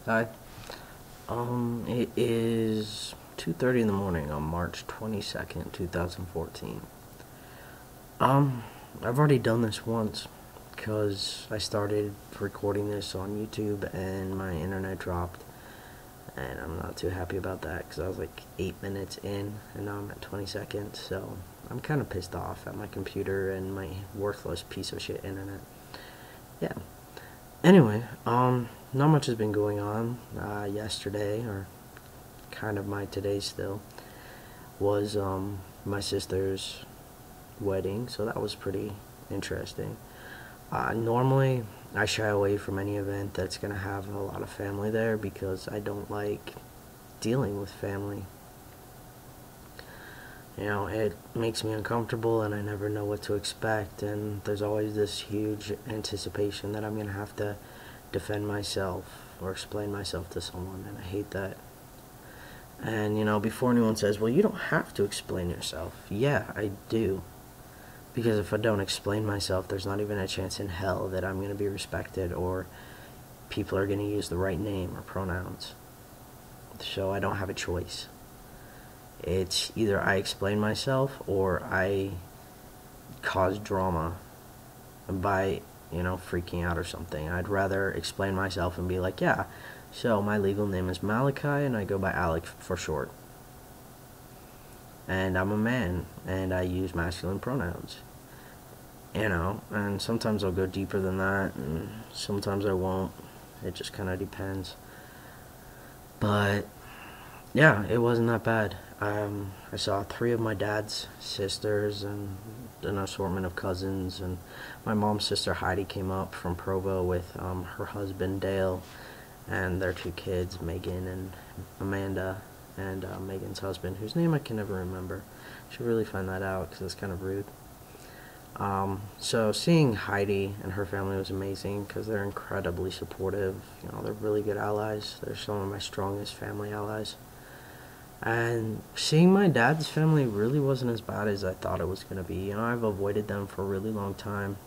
Hi. It is 2:30 in the morning on March 22nd, 2014. Um, I've already done this once because I started recording this on YouTube and my internet dropped, and I'm not too happy about that because I was like 8 minutes in and now I'm at 20 seconds, so I'm kind of pissed off at my computer and my worthless piece of shit internet. Yeah. Anyway, not much has been going on. Yesterday, or kind of my today still, was my sister's wedding, so that was pretty interesting. Normally, I shy away from any event that's gonna have a lot of family there because I don't like dealing with family. You know, it makes me uncomfortable and I never know what to expect, and there's always this huge anticipation that I'm gonna have to defend myself or explain myself to someone, and I hate that. And before anyone says, well, you don't have to explain yourself. Yeah, I do. Because if I don't explain myself, there's not even a chance in hell that I'm going to be respected or people are going to use the right name or pronouns. So I don't have a choice. It's either I explain myself or I cause drama by, freaking out or something. I'd rather explain myself and be like, yeah, so my legal name is Malachi and I go by Alec for short. And I'm a man and I use masculine pronouns. And sometimes I'll go deeper than that and sometimes I won't. It just kind of depends. But yeah, it wasn't that bad. I saw three of my dad's sisters and an assortment of cousins, and my mom's sister Heidi came up from Provo with her husband Dale and their two kids, Megan and Amanda, and Megan's husband, whose name I can never remember. Should really find that out because it's kind of rude. So seeing Heidi and her family was amazing because they're incredibly supportive. They're really good allies. They're some of my strongest family allies. And seeing my dad's family really wasn't as bad as I thought it was going to be. I've avoided them for a really long time.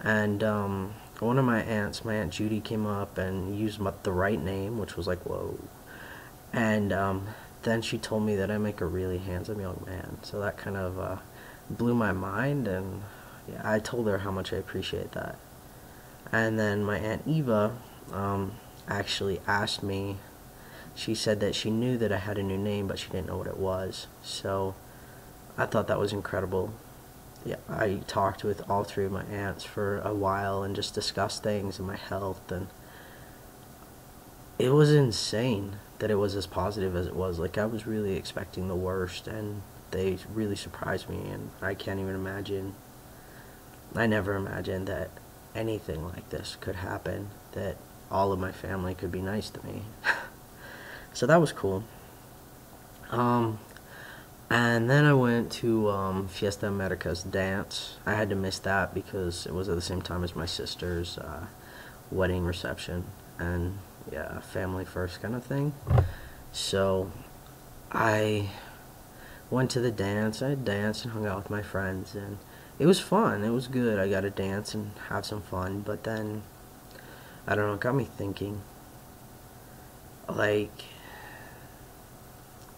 And one of my aunts, my Aunt Judy, came up and used the right name, which was like, whoa. And then she told me that I make a really handsome young man. So that kind of blew my mind, and yeah, I told her how much I appreciate that. And then my Aunt Eva actually asked me, she said that she knew that I had a new name, but she didn't know what it was. So I thought that was incredible. Yeah, I talked with all three of my aunts for a while and just discussed things and my health, and it was insane that it was as positive as it was. Like, I was really expecting the worst, and they really surprised me, and I can't even imagine. I never imagined that anything like this could happen, that all of my family could be nice to me. So that was cool. And then I went to Fiesta America's dance. I had to miss that because it was at the same time as my sister's wedding reception. And yeah, family first kind of thing. So I went to the dance. I danced and hung out with my friends, and it was fun. It was good. I got to dance and have some fun. But then, I don't know, it got me thinking. Like,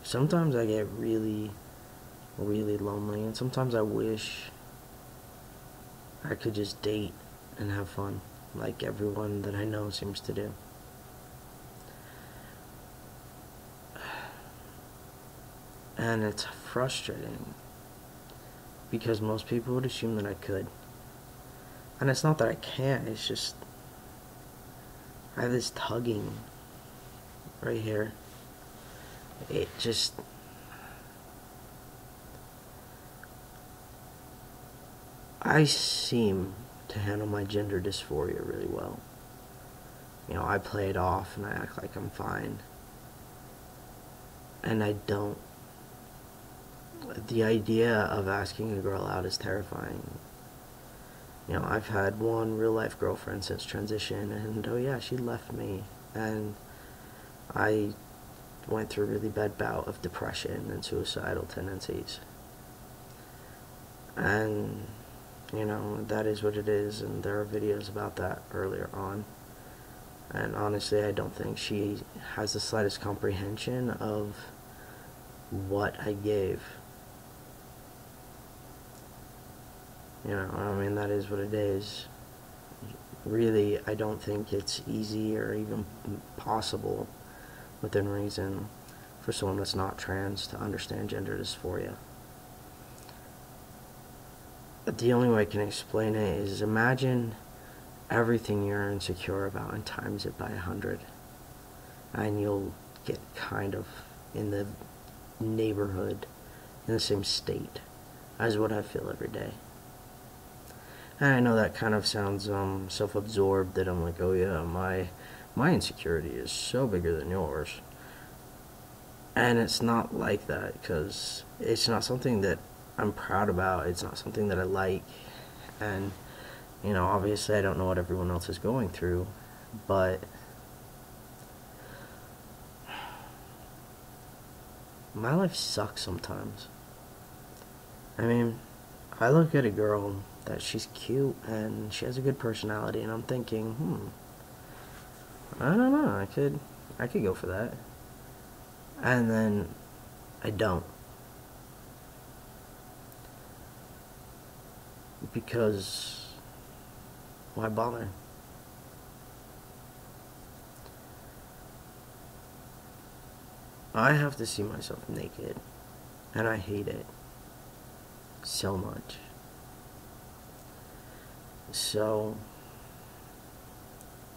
sometimes I get really, really lonely, and sometimes I wish I could just date and have fun, like everyone that I know seems to do. And it's frustrating because most people would assume that I could. And it's not that I can't, it's just I have this tugging right here. It just, I seem to handle my gender dysphoria really well. I play it off and I act like I'm fine. And I don't. The idea of asking a girl out is terrifying. I've had one real life girlfriend since transition, and oh yeah, she left me. And I went through a really bad bout of depression and suicidal tendencies. And that is what it is, and there are videos about that earlier on. And honestly, I don't think she has the slightest comprehension of what I gave. You know, I mean, that is what it is. Really, I don't think it's easy or even possible within reason for someone that's not trans to understand gender dysphoria. But the only way I can explain it is imagine everything you're insecure about and times it by 100, and you'll get kind of in the neighborhood, in the same state as what I feel every day. And I know that kind of sounds self-absorbed, that I'm like, oh yeah, my insecurity is so bigger than yours. And it's not like that, because it's not something that I'm proud about. It's not something that I like. And, you know, obviously I don't know what everyone else is going through, but my life sucks sometimes. I mean, I look at a girl that she's cute and she has a good personality, and I'm thinking, I don't know, I could go for that. And then I don't. Because why bother? I have to see myself naked, and I hate it so much. So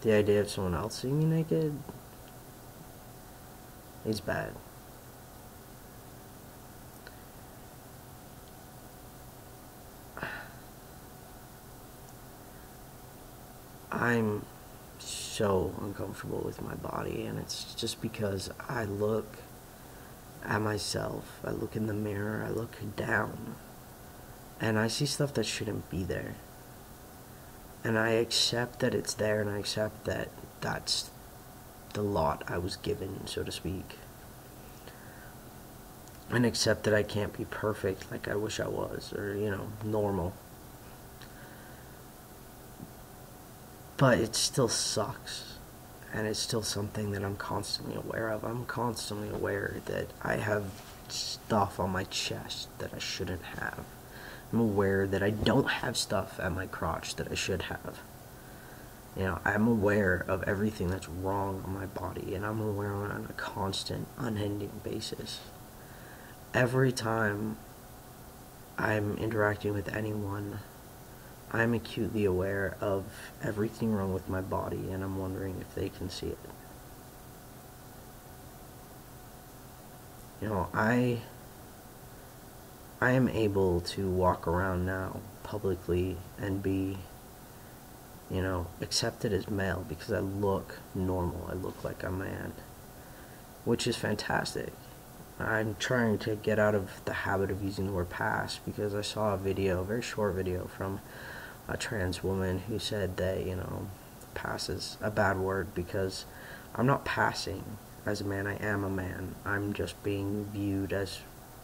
the idea of someone else seeing me naked is bad. I'm so uncomfortable with my body, and it's just because I look at myself, I look in the mirror, I look down, and I see stuff that shouldn't be there. And I accept that it's there, and I accept that that's the lot I was given, so to speak. And accept that I can't be perfect like I wish I was, or, you know, normal. But it still sucks, and it's still something that I'm constantly aware of. I'm constantly aware that I have stuff on my chest that I shouldn't have. I'm aware that I don't have stuff at my crotch that I should have. You know, I'm aware of everything that's wrong on my body, and I'm aware on a constant, unending basis. Every time I'm interacting with anyone, I'm acutely aware of everything wrong with my body, and I'm wondering if they can see it. You know, I am able to walk around now publicly and be, you know, accepted as male because I look normal. I look like a man, which is fantastic. I'm trying to get out of the habit of using the word pass, because I saw a video, a very short video, from a trans woman who said that, you know, pass is a bad word because I'm not passing as a man. I am a man. I'm just being viewed as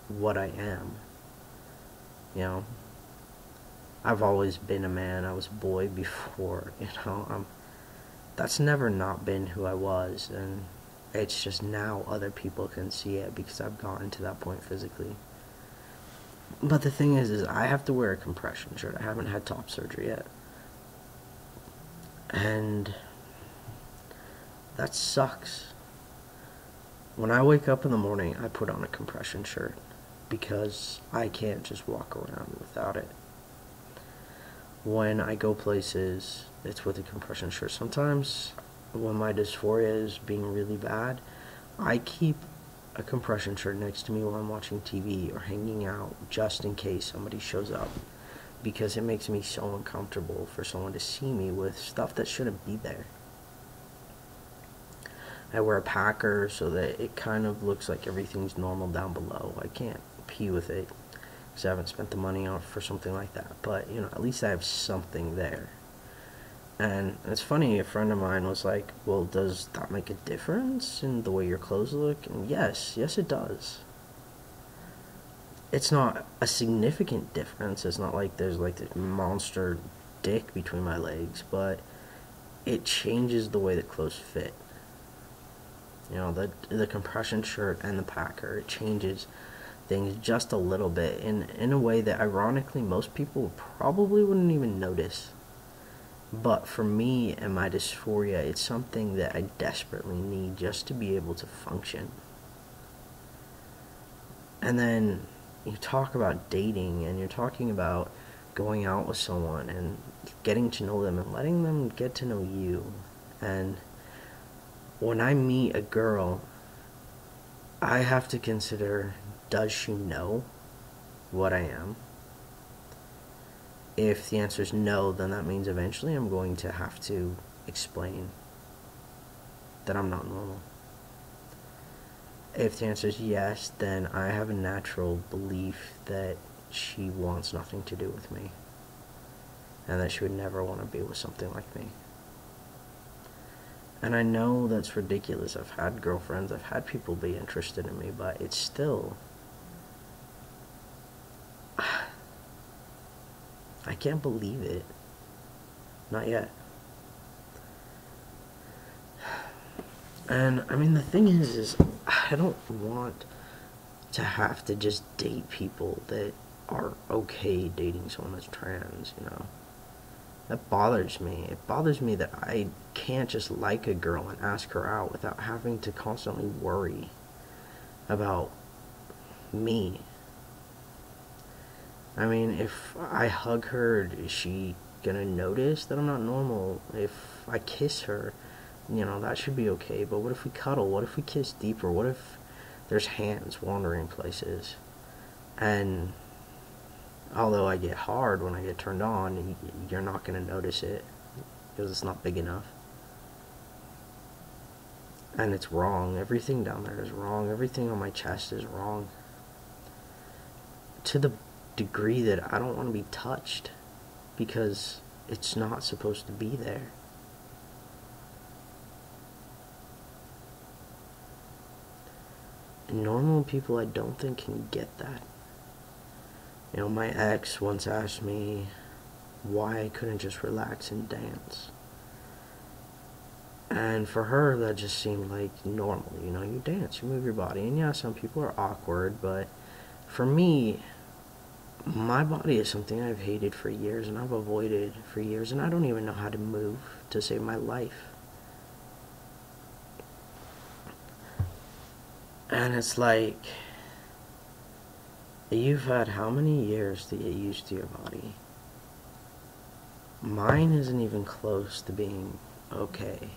what I am. You know, I've always been a man. I was a boy before, you know. That's never not been who I was, and it's just now other people can see it because I've gotten to that point physically. But the thing is I have to wear a compression shirt. I haven't had top surgery yet. And that sucks. When I wake up in the morning, I put on a compression shirt because I can't just walk around without it. When I go places, it's with a compression shirt. Sometimes when my dysphoria is being really bad, I keep a compression shirt next to me while I'm watching TV or hanging out, just in case somebody shows up, because it makes me so uncomfortable for someone to see me with stuff that shouldn't be there. I wear a packer so that it kind of looks like everything's normal down below. I can't pee with it because I haven't spent the money on for something like that, but, you know, at least I have something there. And it's funny, a friend of mine was like, well, does that make a difference in the way your clothes look? And yes it does. It's not a significant difference. It's not like there's like this monster dick between my legs, but it changes the way the clothes fit. You know, the compression shirt and the packer, it changes things just a little bit in a way that ironically most people probably wouldn't even notice. But for me and my dysphoria, it's something that I desperately need just to be able to function. And then you talk about dating, and you're talking about going out with someone and getting to know them and letting them get to know you. And when I meet a girl, I have to consider, does she know what I am? If the answer is no, then that means eventually I'm going to have to explain that I'm not normal. If the answer is yes, then I have a natural belief that she wants nothing to do with me, and that she would never want to be with something like me. And I know that's ridiculous. I've had girlfriends, I've had people be interested in me, but it's still... I can't believe it. Not yet. And, I mean, the thing is I don't want to have to just date people that are okay dating someone that's trans, you know? That bothers me. It bothers me that I can't just like a girl and ask her out without having to constantly worry about me. I mean, if I hug her, is she gonna notice that I'm not normal? If I kiss her, you know, that should be okay. But what if we cuddle? What if we kiss deeper? What if there's hands wandering places? And although I get hard when I get turned on, you're not gonna notice it because it's not big enough. And it's wrong. Everything down there is wrong. Everything on my chest is wrong. To the degree that I don't want to be touched because it's not supposed to be there. And normal people, I don't think, can get that. You know, my ex once asked me why I couldn't just relax and dance. And for her, that just seemed like normal. You know, you dance, you move your body. And yeah, some people are awkward, but for me, my body is something I've hated for years and I've avoided for years, and I don't even know how to move to save my life. And it's like, you've had how many years to get used to your body? Mine isn't even close to being okay.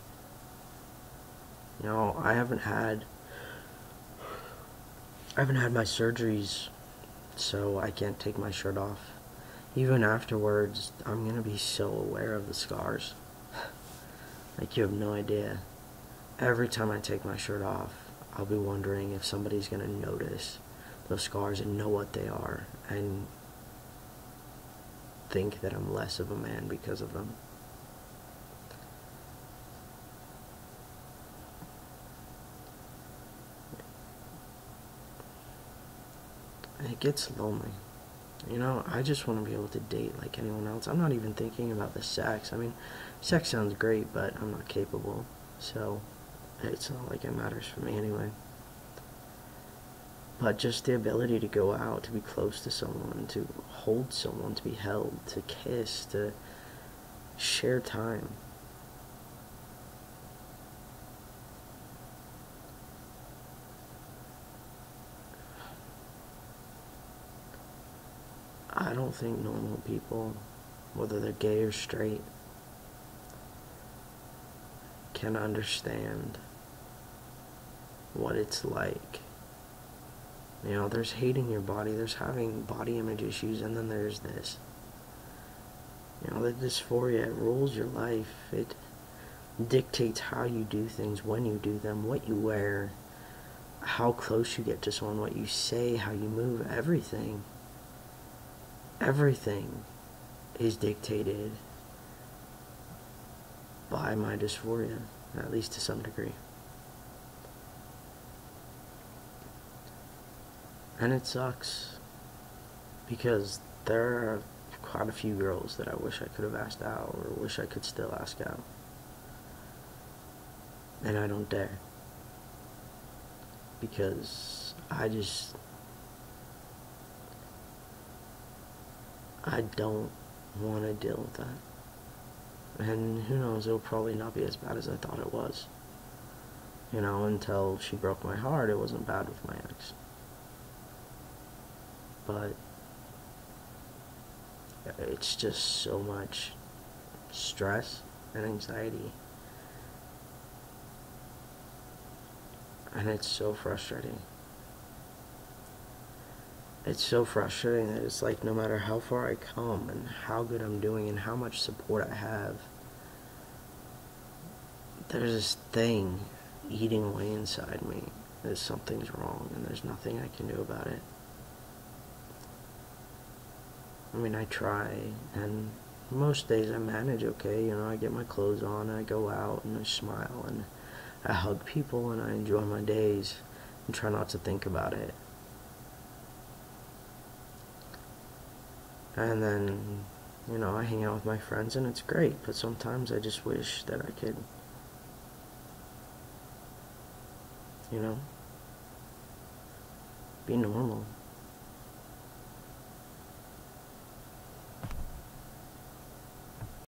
You know, I haven't had my surgeries, so I can't take my shirt off. Even afterwards, I'm gonna be so aware of the scars. Like, you have no idea. Every time I take my shirt off, I'll be wondering if somebody's gonna notice those scars and know what they are and think that I'm less of a man because of them. It gets lonely. You know, I just want to be able to date like anyone else. I'm not even thinking about the sex. I mean, sex sounds great, but I'm not capable. So, it's not like it matters for me anyway. But just the ability to go out, to be close to someone, to hold someone, to be held, to kiss, to share time. I don't think normal people, whether they're gay or straight, can understand what it's like. You know, there's hating your body, there's having body image issues, and then there's this. You know, the dysphoria, it rules your life. It dictates how you do things, when you do them, what you wear, how close you get to someone, what you say, how you move, everything. Everything is dictated by my dysphoria, at least to some degree. And it sucks, because there are quite a few girls that I wish I could have asked out, or wish I could still ask out. and I don't dare. Because I don't want to deal with that. And who knows, it'll probably not be as bad as I thought it was. You know, until she broke my heart, it wasn't bad with my ex. But it's just so much stress and anxiety. And it's so frustrating. It's so frustrating that it's like no matter how far I come and how good I'm doing and how much support I have, there's this thing eating away inside me that something's wrong and there's nothing I can do about it. I mean, I try, and most days I manage okay. You know, I get my clothes on, I go out, and I smile, and I hug people, and I enjoy my days, and try not to think about it. And then, you know, I hang out with my friends, and it's great, but sometimes I just wish that I could, you know, be normal.